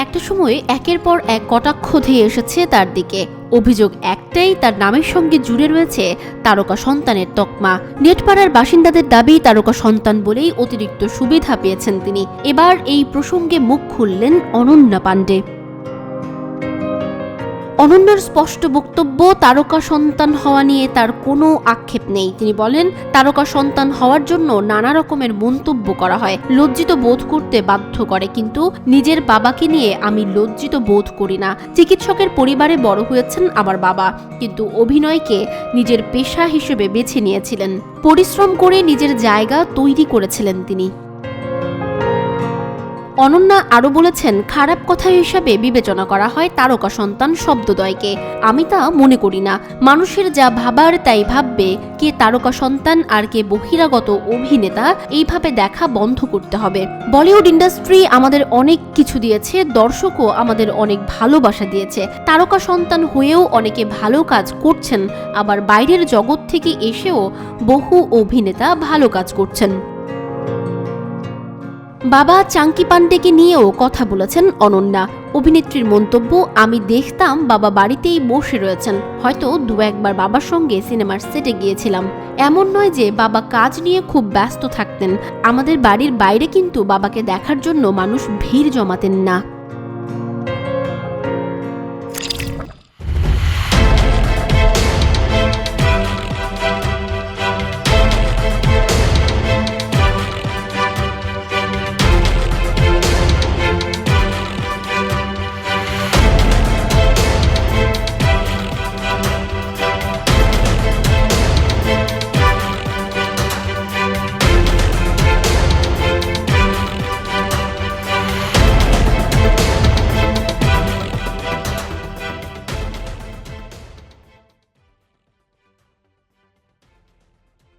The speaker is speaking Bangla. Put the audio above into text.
একটা সময় একের পর এক কটাক্ষ ধেয়ে এসেছে তার দিকে। অভিযোগ একটাই, তার নামের সঙ্গে জুড়ে রয়েছে তারকা সন্তানের তকমা। নেটপাড়ার বাসিন্দাদের দাবি তারকা সন্তান বলেই অতিরিক্ত সুবিধা পেয়েছেন তিনি। এবার এই প্রসঙ্গে মুখ খুললেন অনন্যা পাণ্ডে। অনন্যার স্পষ্ট বক্তব্য, তারকা সন্তান হওয়া নিয়ে তার কোনো আক্ষেপ নেই। তিনি বলেন, তারকা সন্তান হওয়ার জন্য নানা রকমের মন্তব্য করা হয়, লজ্জিত বোধ করতে বাধ্য করে, কিন্তু নিজের বাবাকে নিয়ে আমি লজ্জিত বোধ করি না। চিকিৎসকের পরিবারে বড় হয়েছেন আমার বাবা, কিন্তু অভিনয়কে নিজের পেশা হিসেবে বেছে নিয়েছিলেন। পরিশ্রম করে নিজের জায়গা তৈরি করেছিলেন তিনি। অনন্যা আরও বলেছেন, খারাপ কথা হিসাবে বিবেচনা করা হয় তারকা সন্তান শব্দদ্বয়কে। আমি তা মনে করি না। মানুষের যা ভাবার তাই ভাববে। কে তারকা সন্তান আর কে বহিরাগত অভিনেতা, এইভাবে দেখা বন্ধ করতে হবে। বলিউড ইন্ডাস্ট্রি আমাদের অনেক কিছু দিয়েছে, দর্শকও আমাদের অনেক ভালোবাসা দিয়েছে। তারকা সন্তান হয়েও অনেকে ভালো কাজ করছেন, আবার বাইরের জগৎ থেকে এসেও বহু অভিনেতা ভালো কাজ করছেন। বাবা চাঙ্কি পাণ্ডেকে নিয়েও কথা বলেছেন অনন্যা। অভিনেত্রীর মন্তব্য, আমি দেখতাম বাবা বাড়িতেই বসে রয়েছেন, হয়তো দু একবার বাবার সঙ্গে সিনেমার সেটে গিয়েছিলাম। এমন নয় যে বাবা কাজ নিয়ে খুব ব্যস্ত থাকতেন। আমাদের বাড়ির বাইরে কিন্তু বাবাকে দেখার জন্য মানুষ ভিড় জমাতেন না।